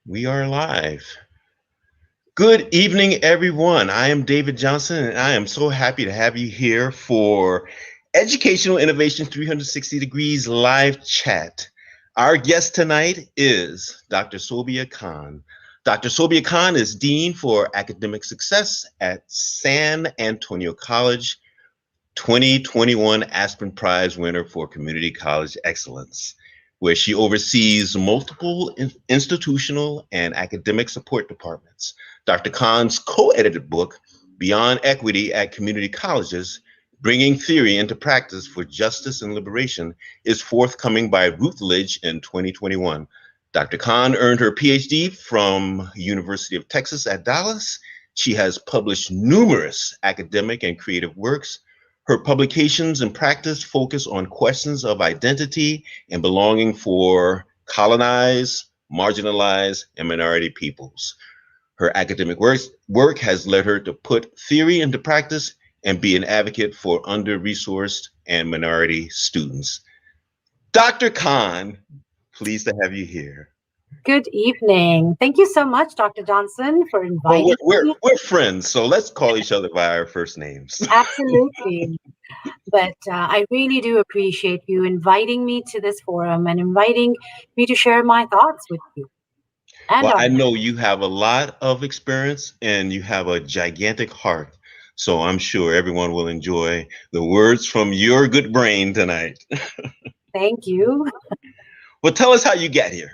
We are live. Good evening, everyone. I am David Johnson, and I am so happy to have you here for Educational Innovation 360 Degrees live chat. Our guest tonight is Dr. 𝐃𝐨𝐬 𝐿. Dr. 𝐃𝐨𝐬 𝐿 is Dean for Academic Success at San Antonio College, 2021 Aspen Prize winner for Community College Excellence, where she oversees multiple institutional and academic support departments. Dr. Khan's co-edited book, Beyond Equity at Community Colleges, Bringing Theory into Practice for Justice and Liberation, is forthcoming by Routledge in 2021. Dr. Khan earned her PhD from University of Texas at Dallas. She has published numerous academic and creative works. Her publications and practice focus on questions of identity and belonging for colonized, marginalized, and minority peoples. Her academic work has led her to put theory into practice and be an advocate for under-resourced and minority students. Dr. Khan, pleased to have you here. Good evening. Thank you so much, Dr. Johnson, for inviting me. We're friends, so let's call each other by our first names. Absolutely. But I really do appreciate you inviting me to this forum and inviting me to share my thoughts with you. Well, I know you have a lot of experience and you have a gigantic heart. So I'm sure everyone will enjoy the words from your good brain tonight. Thank you. Well, tell us how you got here.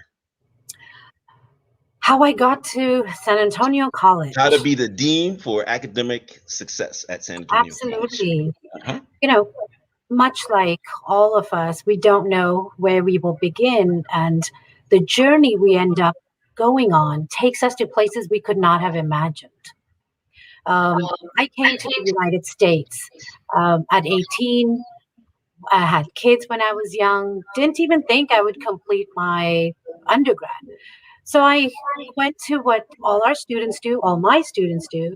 How I got to San Antonio College. How to be the Dean for Academic Success at San Antonio Absolutely. College. You know, much like all of us, we don't know where we will begin, and the journey we end up going on takes us to places we could not have imagined. I came to the United States at 18. I had kids when I was young, didn't even think I would complete my undergrad. So I went to what all our students do, all my students do,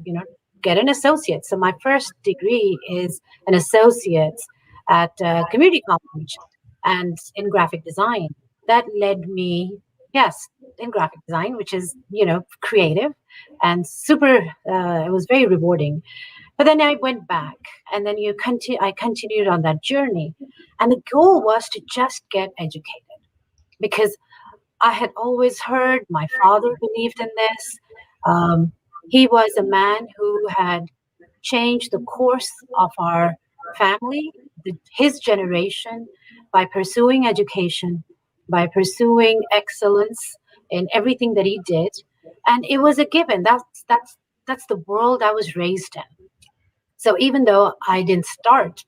get an associate. So my first degree is an associate's at community college and in graphic design. That led me, yes, in graphic design, which is, creative and super, it was very rewarding. But then I went back and then I continued on that journey. And the goal was to just get educated because I had always heard my father believed in this. He was a man who had changed the course of our family, his generation, by pursuing education, by pursuing excellence in everything that he did. And it was a given. That's the world I was raised in. So even though I didn't start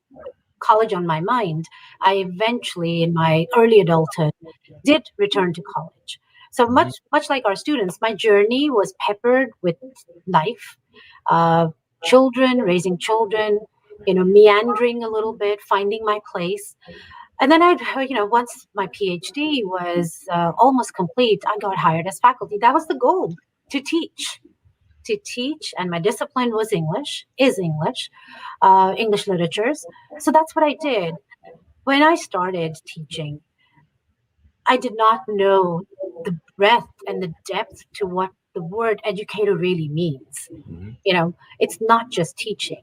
college on my mind, I eventually, in my early adulthood, did return to college. So much like our students, my journey was peppered with life, children, raising children, meandering a little bit, finding my place. And then once my PhD was almost complete, I got hired as faculty. That was the goal, to teach. And my discipline was English literatures. So that's what I did. When I started teaching, I did not know the breadth and the depth to what the word educator really means. It's not just teaching.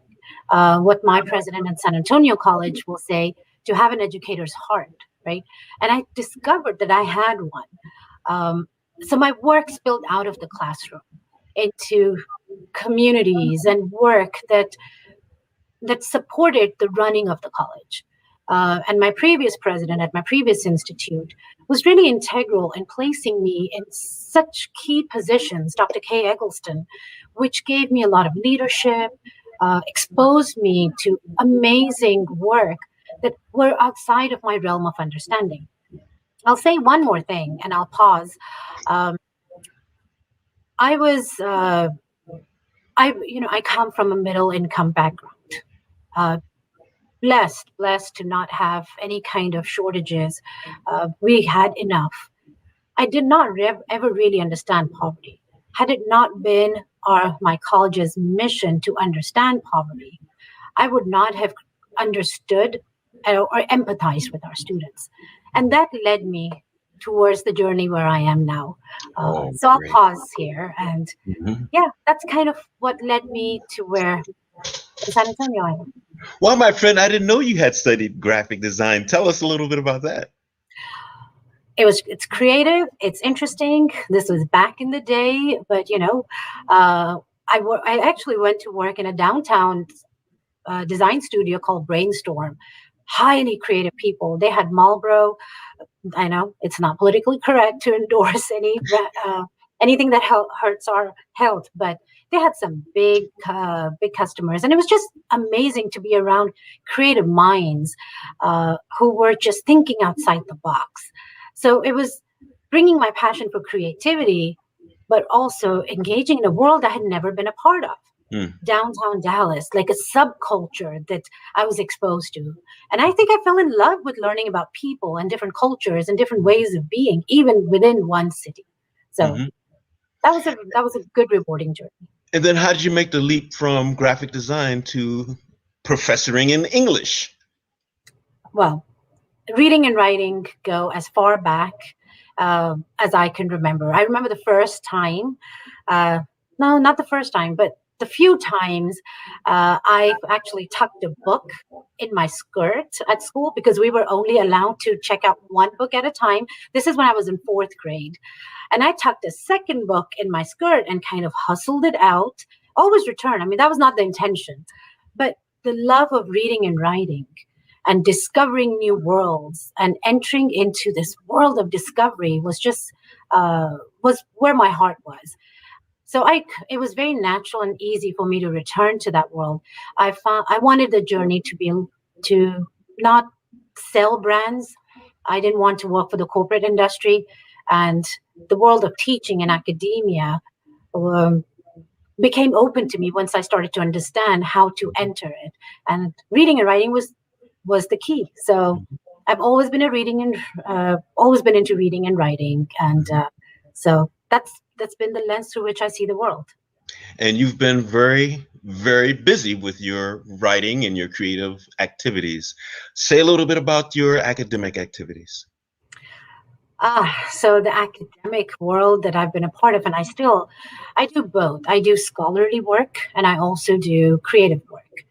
What my president at San Antonio College will say, to have an educator's heart, right? And I discovered that I had one. So my work spilled out of the classroom into communities and work that supported the running of the college. And my previous president at my previous institute was really integral in placing me in such key positions, Dr. 𝐾𝐨𝐬, which gave me a lot of leadership, exposed me to amazing work that were outside of my realm of understanding. I'll say one more thing and I'll pause. I come from a middle income background. Blessed to not have any kind of shortages. We had enough. I did not ever really understand poverty. Had it not been my college's mission to understand poverty, I would not have understood or empathized with our students. And that led me towards the journey where I am now. Oh, So I'll great. pause here. And Mhm. yeah, that's kind of what led me to where in San Antonio I am. Well, my friend, I didn't know you had studied graphic design. Tell us a little bit about that. It's creative, it's interesting. This was back in the day, but I actually went to work in a downtown design studio called Brainstorm. Highly creative people. They had Marlboro. I know it's not politically correct to endorse anything that hurts our health, but they had some big customers, and it was just amazing to be around creative minds who were just thinking outside the box. So it was bringing my passion for creativity, but also engaging in a world I had never been a part of. Downtown Dallas, like a subculture that I was exposed to. And I think I fell in love with learning about people and different cultures and different ways of being, even within one city. So that was a good rewarding journey. And then how did you make the leap from graphic design to professoring in English? Well, reading and writing go as far back as I can remember. I remember the first time, no, not the first time, but the few times I actually tucked a book in my skirt at school because we were only allowed to check out one book at a time. This is when I was in 4th grade. And I tucked a second book in my skirt and kind of hustled it out, always return. I mean, that was not the intention, but the love of reading and writing and discovering new worlds and entering into this world of discovery was just was where my heart was. So it was very natural and easy for me to return to that world. I wanted the journey to not sell brands. I didn't want to work for the corporate industry, and the world of teaching and academia became open to me once I started to understand how to enter it. And reading and writing was the key. So I've always been always been into reading and writing, and so that's been the lens through which I see the world. And you've been very, very busy with your writing and your creative activities. Say a little bit about your academic activities. So the academic world that I've been a part of, and I do both. I do scholarly work and I also do creative work.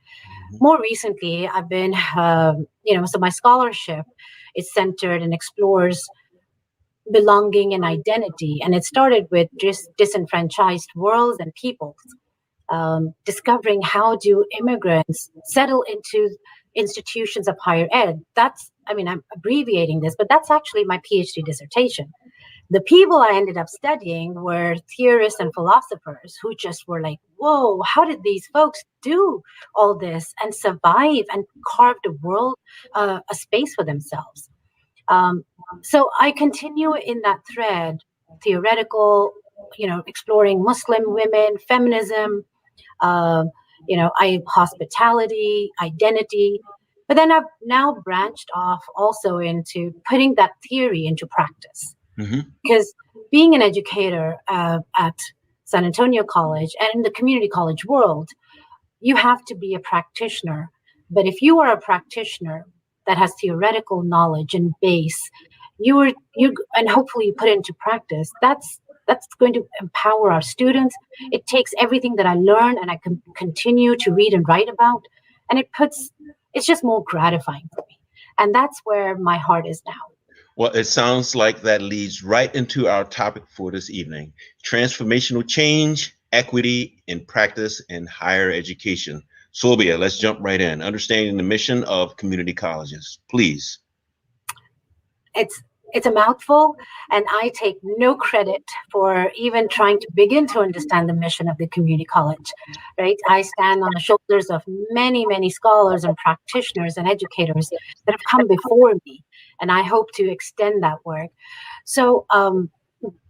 More recently, I've been, so my scholarship is centered and explores belonging and identity. And it started with just disenfranchised worlds and peoples, discovering how do immigrants settle into institutions of higher ed. I'm abbreviating this, but that's actually my PhD dissertation. The people I ended up studying were theorists and philosophers who just were like, whoa, how did these folks do all this and survive and carve a world, a space for themselves? So I continue in that thread, theoretical, exploring Muslim women, feminism, hospitality, identity. But then I've now branched off also into putting that theory into practice. Because being an educator at San Antonio College and in the community college world, you have to be a practitioner. But if you are a practitioner that has theoretical knowledge and base, and hopefully you put it into practice, that's going to empower our students. It takes everything that I learn and I can continue to read and write about, and it's just more gratifying for me. And that's where my heart is now. Well, it sounds like that leads right into our topic for this evening: transformational change, equity in practice in higher education. Sylvia, let's jump right in. Understanding the mission of community colleges, please. It's a mouthful, and I take no credit for even trying to begin to understand the mission of the community college, right? I stand on the shoulders of many, many scholars and practitioners and educators that have come before me, and I hope to extend that work. So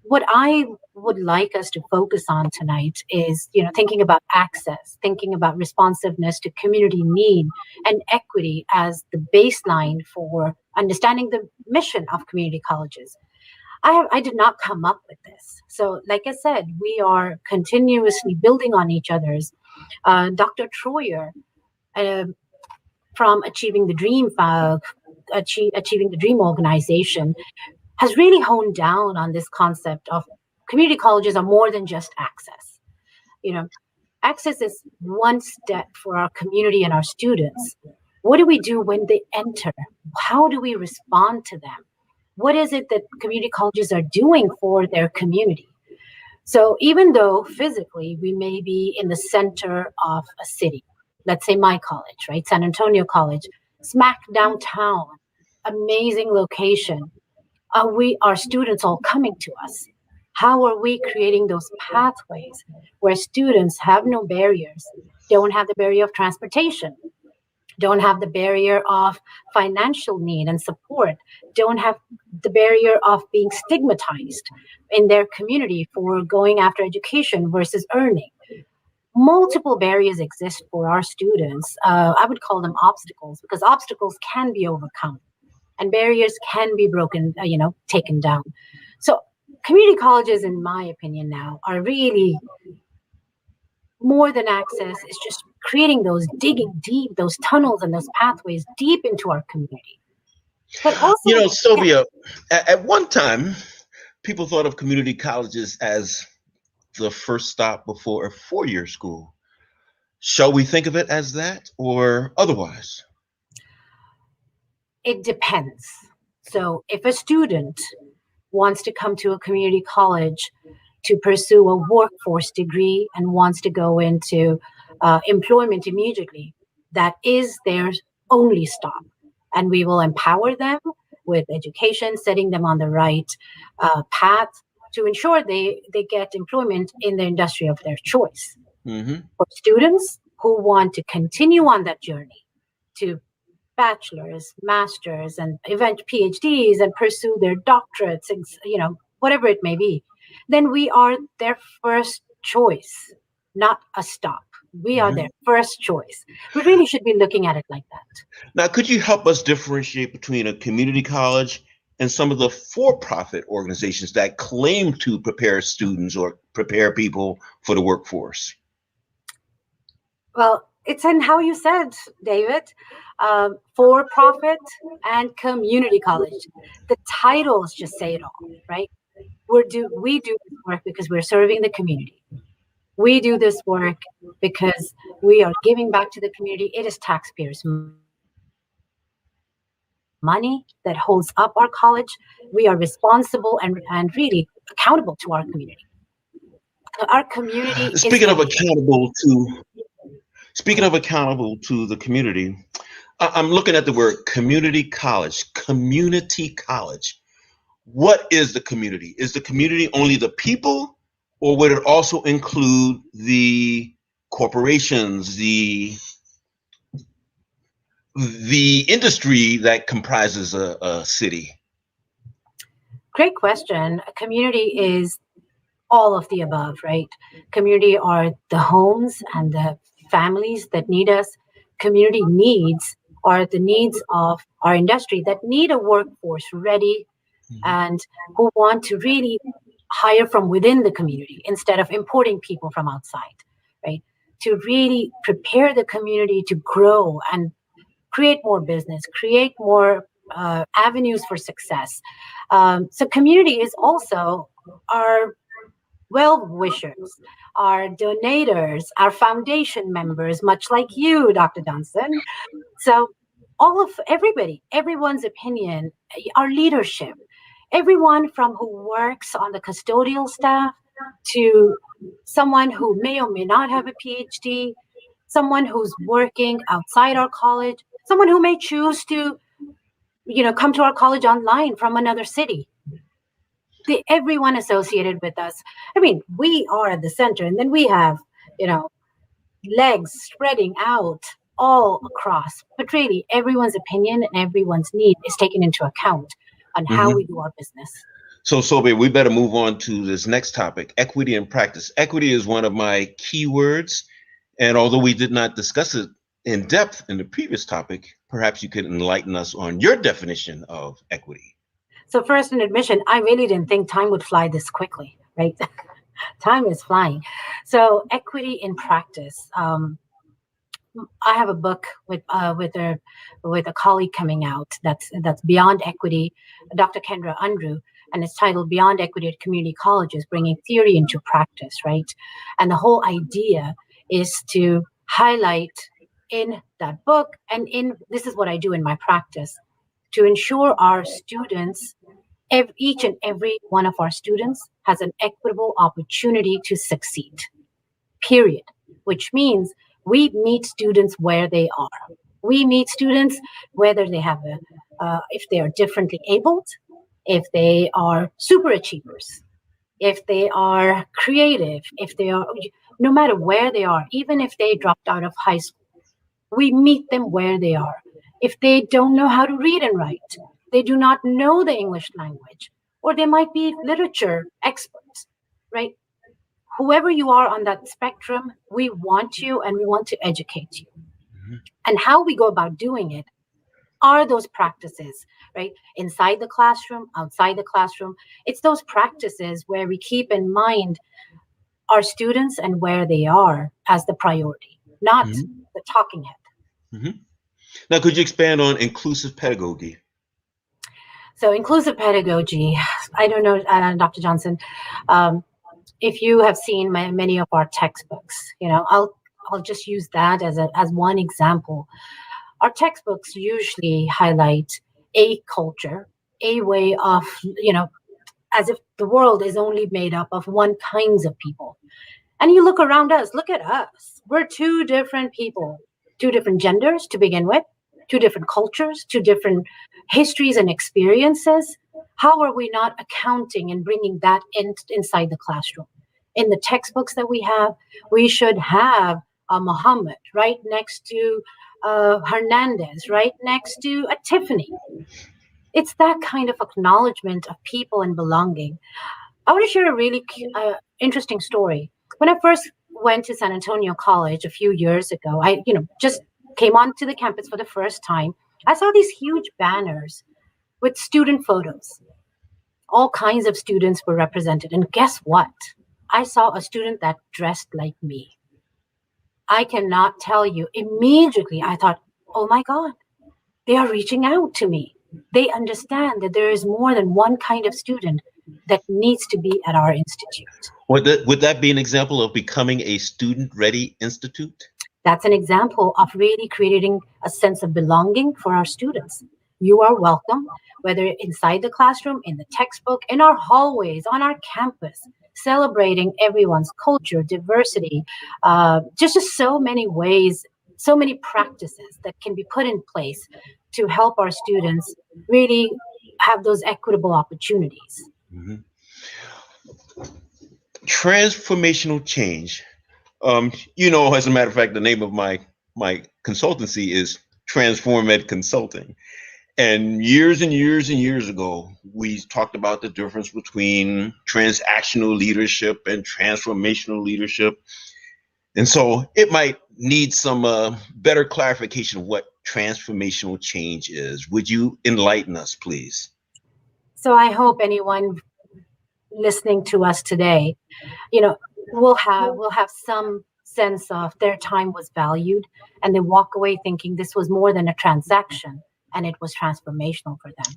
what I would like us to focus on tonight is, thinking about access, thinking about responsiveness to community need, and equity as the baseline for understanding the mission of community colleges. I did not come up with this. So like I said, we are continuously building on each other's. Dr. Troyer from Achieving the Dream organization has really honed down on this concept of community colleges are more than just access. Access is one step for our community and our students. What do we do when they enter? How do we respond to them? What is it that community colleges are doing for their community? So even though physically we may be in the center of a city, let's say my college, right? San Antonio College, smack downtown, amazing location. Are our students all coming to us? How are we creating those pathways where students have no barriers, don't have the barrier of transportation, don't have the barrier of financial need and support, don't have the barrier of being stigmatized in their community for going after education versus earning? Multiple barriers exist for our students. I would call them obstacles, because obstacles can be overcome and barriers can be broken, taken down. So community colleges, in my opinion now, are really more than access. It's just creating digging deep, those tunnels and those pathways deep into our community. But also, Sylvia, at one time, people thought of community colleges as the first stop before a four-year school. Shall we think of it as that or otherwise? It depends. So if a student wants to come to a community college to pursue a workforce degree and wants to go into employment immediately, that is their only stop. And we will empower them with education, setting them on the right path to ensure they get employment in the industry of their choice. Mm-hmm. For students who want to continue on that journey to bachelor's, master's, and event PhDs and pursue their doctorates, and whatever it may be, then we are their first choice, not a stop. We are their first choice. We really should be looking at it like that. Now, could you help us differentiate between a community college and some of the for-profit organizations that claim to prepare students or prepare people for the workforce? Well, it's in how you said, David, for-profit and community college. The titles just say it all, right? We do this work because we're serving the community. We do this work because we are giving back to the community. It is taxpayers' money that holds up our college. We are responsible and really accountable to our community. Our community. Speaking of accountable to the community, I'm looking at the word community college. Community college. What is the community? Is the community only the people, or would it also include the corporations, the industry that comprises a city? Great question. A community is all of the above, right? Community are the homes and the families that need us. Community needs are the needs of our industry that need a workforce ready and who want to really hire from within the community instead of importing people from outside, right? To really prepare the community to grow and create more business, create more avenues for success. So community is also our well-wishers, our donators, our foundation members, much like you, Dr. Johnson. So everyone's opinion, our leadership, everyone from who works on the custodial staff to someone who may or may not have a PhD, someone who's working outside our college, someone who may choose to, come to our college online from another city. Everyone associated with us. I mean, we are at the center, and then we have, legs spreading out all across. But really, everyone's opinion and everyone's need is taken into account on how we do our business. So, Sobe, we better move on to this next topic, equity in practice. Equity is one of my key words, and although we did not discuss it in depth in the previous topic, perhaps you could enlighten us on your definition of equity. So first, an admission, I really didn't think time would fly this quickly, right? Time is flying. So equity in practice. I have a book with a colleague coming out that's Beyond Equity, Dr. Kendra Unruh. and it's titled Beyond Equity at Community Colleges, Bringing Theory into Practice, right? And the whole idea is to highlight in that book, and this is what I do in my practice, to ensure our students, each and every one of our students has an equitable opportunity to succeed, period. Which means we meet students where they are. We meet students whether they have if they are differently abled, if they are super achievers, if they are creative, if they are, no matter where they are, even if they dropped out of high school, we meet them where they are. If they don't know how to read and write, they do not know the English language, or they might be literature experts, right? Whoever you are on that spectrum, we want you and we want to educate you. Mm-hmm. And how we go about doing it are those practices, right? Inside the classroom, outside the classroom. It's those practices where we keep in mind our students and where they are as the priority, not the talking head. Mm-hmm. Now, could you expand on inclusive pedagogy? So inclusive pedagogy, I don't know, Dr. Johnson, if you have seen many of our textbooks, I'll just use that as one example. Our textbooks usually highlight a culture, a way of, as if the world is only made up of one kinds of people. And you look around us, look at us. We're two different people, two different genders to begin with, two different cultures, two different histories and experiences. How are we not accounting and bringing that inside the classroom? In the textbooks that we have, we should have a Muhammad right next to Hernandez, right next to a Tiffany. It's that kind of acknowledgement of people and belonging. I want to share a really interesting story. When I first went to San Antonio College a few years ago, I just came onto the campus for the first time. I saw these huge banners with student photos. All kinds of students were represented. And guess what? I saw a student that dressed like me. I cannot tell you, immediately I thought, oh my God, they are reaching out to me. They understand that there is more than one kind of student that needs to be at our institute. Would that be an example of becoming a student-ready institute? That's an example of really creating a sense of belonging for our students. You are welcome, whether inside the classroom, in the textbook, in our hallways, on our campus, celebrating everyone's culture, diversity, just so many ways, so many practices that can be put in place to help our students really have those equitable opportunities. Mm-hmm. Transformational change. As a matter of fact, the name of my consultancy is Transformed Consulting. And years and years and years ago, we talked about the difference between transactional leadership and transformational leadership. And so it might need some better clarification of what transformational change is. Would you enlighten us, please? So I hope anyone listening to us today, will have some sense of their time was valued, and they walk away thinking this was more than a transaction and it was transformational for them.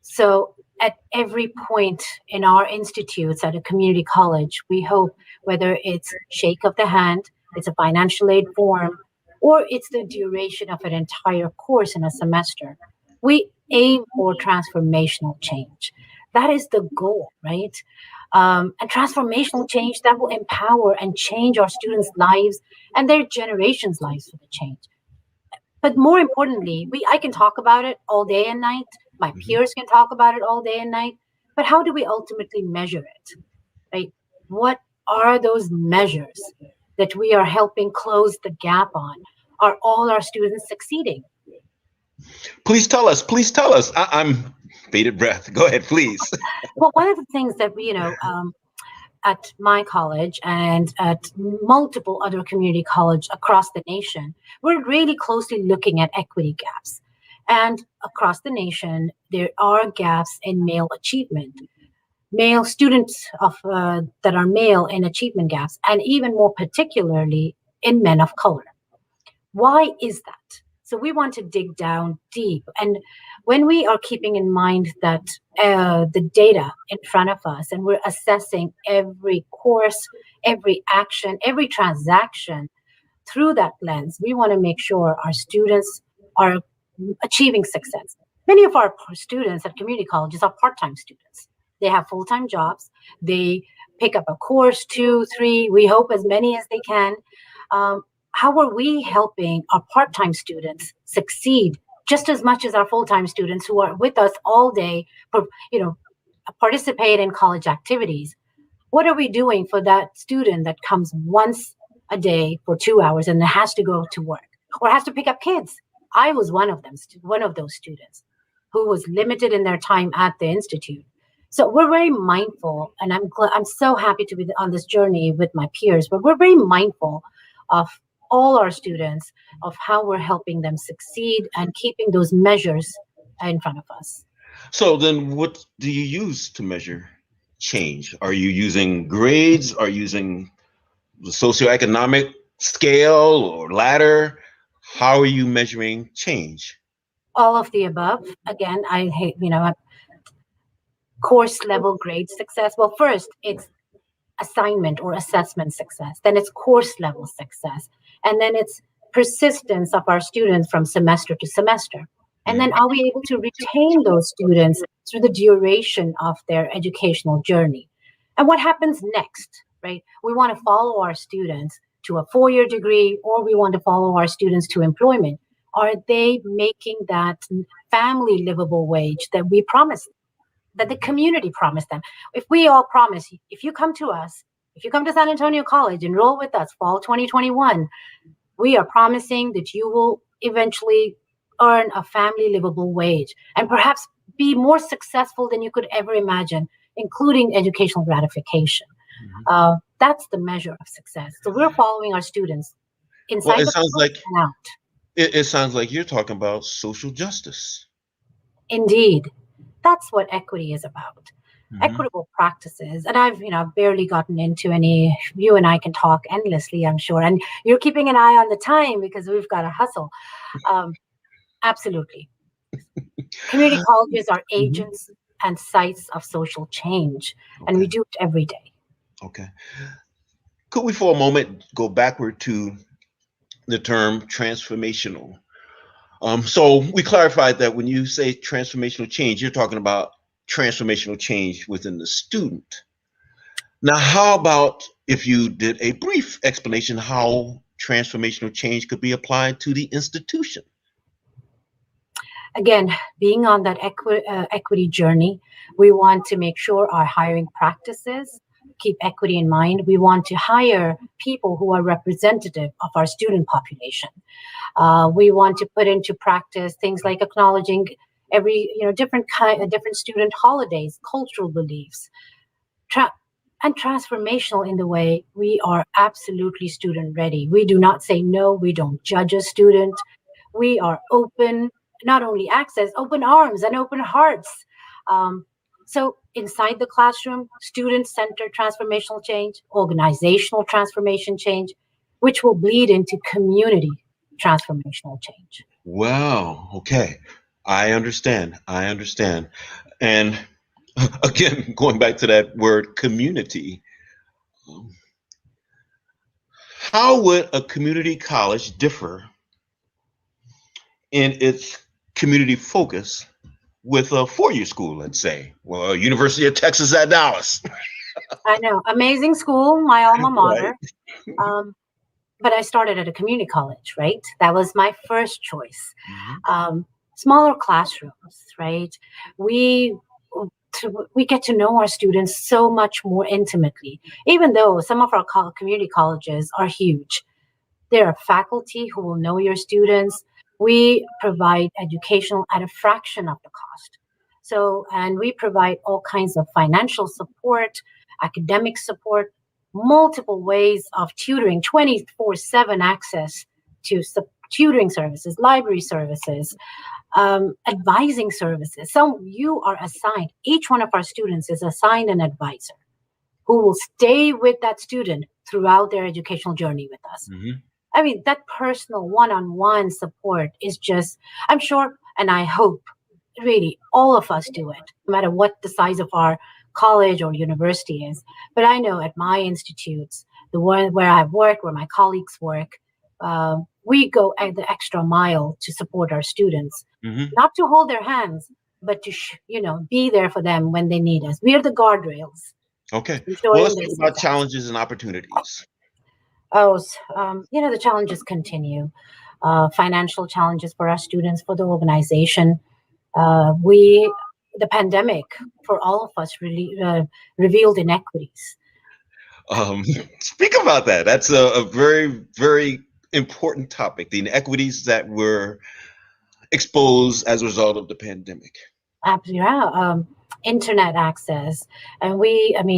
So at every point in our institutes at a community college, we hope, whether it's shake of the hand, it's a financial aid form, or it's the duration of an entire course in a semester, we aim for transformational change. That is the goal, right? And transformational change that will empower and change our students' lives and their generations' lives for the change. But more importantly, I can talk about it all day and night. My peers can talk about it all day and night. But how do we ultimately measure it, right? What are those measures that we are helping close the gap on? Are all our students succeeding? Please tell us. Please tell us. I'm bated breath. Go ahead, please. Well, one of the things that we, at my college and at multiple other community colleges across the nation, we're really closely looking at equity gaps. And across the nation, there are gaps in male achievement. Male students that are male in achievement gaps, and even more particularly in men of color. Why is that? So we want to dig down deep. And when we are keeping in mind that the data in front of us, and we're assessing every course, every action, every transaction through that lens, we want to make sure our students are achieving success. Many of our students at community colleges are part-time students. They have full-time jobs. They pick up a course, 2, 3, we hope as many as they can. How are we helping our part-time students succeed just as much as our full-time students who are with us all day, participate in college activities? What are we doing for that student that comes once a day for 2 hours and has to go to work or has to pick up kids? I was one of those students who was limited in their time at the institute. So we're very mindful, and I'm so happy to be on this journey with my peers, but we're very mindful of all our students, of how we're helping them succeed and keeping those measures in front of us. So then what do you use to measure change? Are you using grades? Are you using the socioeconomic scale or ladder? How are you measuring change? All of the above. Again, I hate, course level grade success. Well, first it's assignment or assessment success, then it's course level success, and then it's persistence of our students from semester to semester. And then are we able to retain those students through the duration of their educational journey? And what happens next, right? We want to follow our students to a 4-year degree, or we want to follow our students to employment. Are they making that family livable wage that we promised, that the community promised them? If we all promise, if you come to us, if you come to San Antonio College, enroll with us fall 2021, we are promising that you will eventually earn a family livable wage and perhaps be more successful than you could ever imagine, including educational gratification. That's the measure of success. So we're following our students inside Well, it the sounds like and out. it sounds like you're talking about social justice. Indeed, that's what equity is about. Equitable practices. And I've barely gotten into any. You and I can talk endlessly, I'm sure. And you're keeping an eye on the time because we've got to hustle. Absolutely. Community colleges are agents and sites of social change, and we do it every day. Okay. Could we for a moment go backward to the term transformational? So we clarified that when you say transformational change, you're talking about transformational change within the student. Now, how about if you did a brief explanation how transformational change could be applied to the institution? Again, being on that equity journey, we want to make sure our hiring practices keep equity in mind. We want to hire people who are representative of our student population. We want to put into practice things like acknowledging every different student holidays, cultural beliefs, and transformational in the way we are absolutely student ready. We do not say no. We don't judge a student. We are open, not only access, open arms and open hearts. So inside the classroom, student-centered transformational change, organizational transformation change, which will bleed into community transformational change. Wow. Okay. I understand. And again, going back to that word community, how would a community college differ in its community focus with a 4-year school, let's say? Well, University of Texas at Dallas. I know, amazing school, my alma mater. Right. But I started at a community college, right? That was my first choice. Smaller classrooms, right? We get to know our students so much more intimately. Even though some of our community colleges are huge, there are faculty who will know your students. We provide educational at a fraction of the cost. So, and we provide all kinds of financial support, academic support, multiple ways of tutoring, 24/7 access to tutoring services, library services, advising services. So you are assigned, each one of our students is assigned an advisor who will stay with that student throughout their educational journey with us. I mean, that personal one-on-one support is just, I'm sure, and I hope really all of us do it, no matter what the size of our college or university is. But I know at my institutes, the one where I've worked, where my colleagues work, we go the extra mile to support our students, Hmm. not to hold their hands, but to, be there for them when they need us. We are the guardrails, Okay. Well, ensuring let's their talk about success. challenges and opportunities. The challenges continue. Financial challenges for our students, for the organization. The pandemic for all of us really revealed inequities. Um, Speak about that. That's a very, very important topic, the inequities that were exposed as a result of the pandemic. Absolutely, yeah. Internet access, and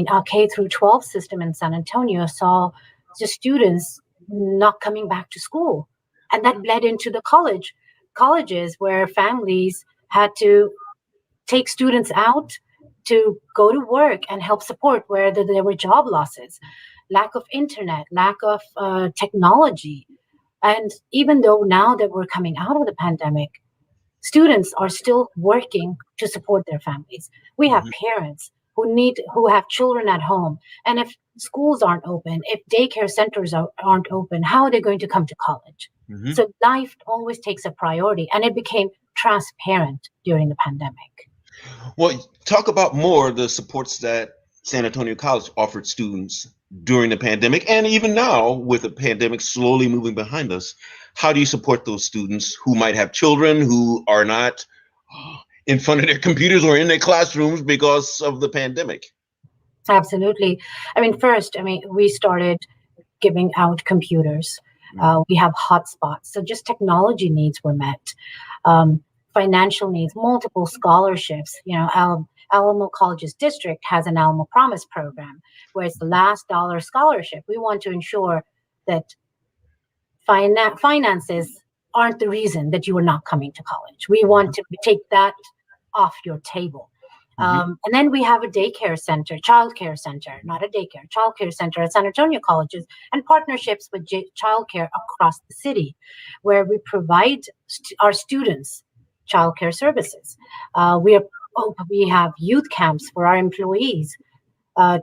our K through 12 system in San Antonio saw the students not coming back to school, and that bled into the colleges where families had to take students out to go to work and help support where there were job losses, lack of internet, lack of technology. And even though now that we're coming out of the pandemic, students are still working to support their families. We have Mhm, parents who have children at home. And if schools aren't open, if daycare centers aren't open, how are they going to come to college? mhm. So life always takes a priority, and it became transparent during the pandemic. Well, talk about more the supports that San Antonio College offered students during the pandemic, and even now with the pandemic slowly moving behind us. How do you support those students who might have children who are not in front of their computers or in their classrooms because of the pandemic? Absolutely. First, we started giving out computers. Mhm, We have hotspots. So just technology needs were met. Um, Financial needs, multiple scholarships. Alamo College's district has an Alamo Promise program where it's the last dollar scholarship. We want to ensure that finances aren't the reason that you are not coming to college. We want mhm, to take that off your table. mhm, And then we have a daycare center, childcare center, not a daycare, childcare center at San Antonio colleges, and partnerships with childcare across the city, where we provide our students childcare services. We have youth camps for our employees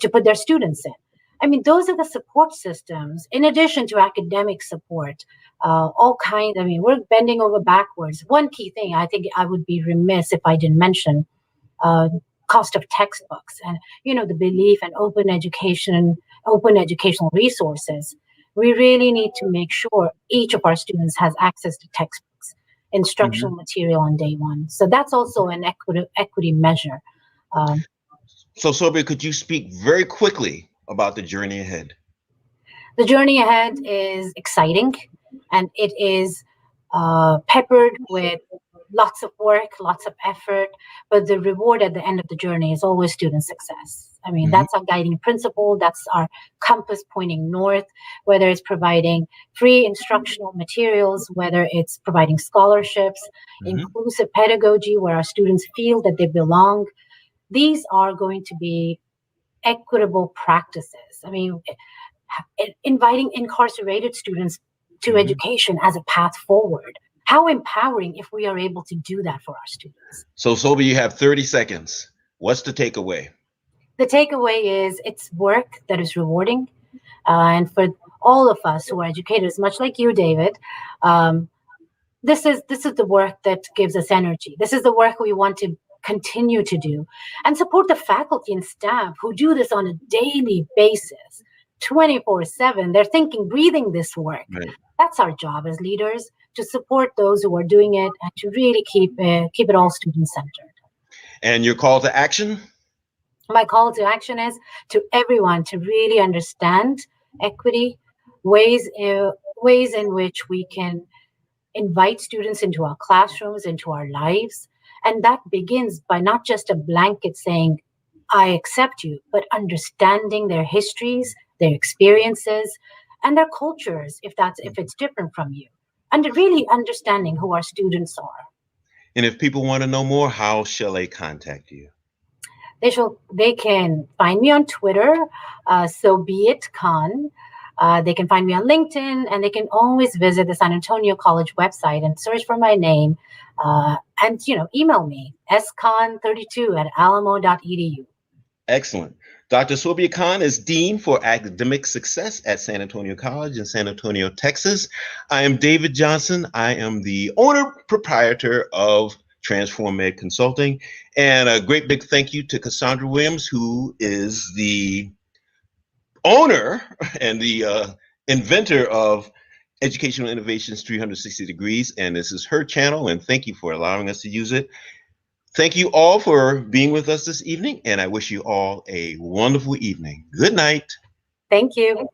to put their students in. Those are the support systems, in addition to academic support, all kinds. We're bending over backwards. One key thing, I think I would be remiss if I didn't mention uh, cost of textbooks and, the belief in open educational resources. We really need to make sure each of our students has access to textbooks, instructional mhm. material on day one. So that's also an equity measure. Um, So, Sobia, could you speak very quickly about the journey ahead? The journey ahead is exciting, and it is peppered with lots of work, lots of effort, but the reward at the end of the journey is always student success. Mhm, That's our guiding principle, that's our compass pointing north, whether it's providing free instructional materials, whether it's providing scholarships, mhm, inclusive pedagogy where our students feel that they belong. These are going to be equitable practices. Inviting incarcerated students to mhm. education as a path forward. How empowering if we are able to do that for our students. So, Sobia, you have 30 seconds. What's the takeaway? The takeaway is it's work that is rewarding. And for all of us who are educators, much like you, David, um, this is the work that gives us energy. This is the work we want to continue to do, and support the faculty and staff who do this on a daily basis, 24/7. They're thinking, breathing this work. Right. That's our job as leaders, to support those who are doing it and to really keep it all student centered. And your call to action? My call to action is to everyone to really understand equity, ways in which we can invite students into our classrooms, into our lives. And that begins by not just a blanket saying, I accept you, but understanding their histories, their experiences, and their cultures, if it's different from you. And really understanding who our students are. And if people want to know more, how shall they contact you? They can find me on Twitter, so be it Khan. They can find me on LinkedIn, and they can always visit the San Antonio College website and search for my name, and email me scon32@alamo.edu. Excellent. Dr. Sylvia Khan is Dean for Academic Success at San Antonio College in San Antonio, Texas. I am David Johnson. I am the owner proprietor of Transformational Consulting. And a great big thank you to Cassandra Williams, who is the owner and the inventor of Educational Innovations 360 Degrees. And this is her channel. And thank you for allowing us to use it. Thank you all for being with us this evening, and I wish you all a wonderful evening. Good night. Thank you.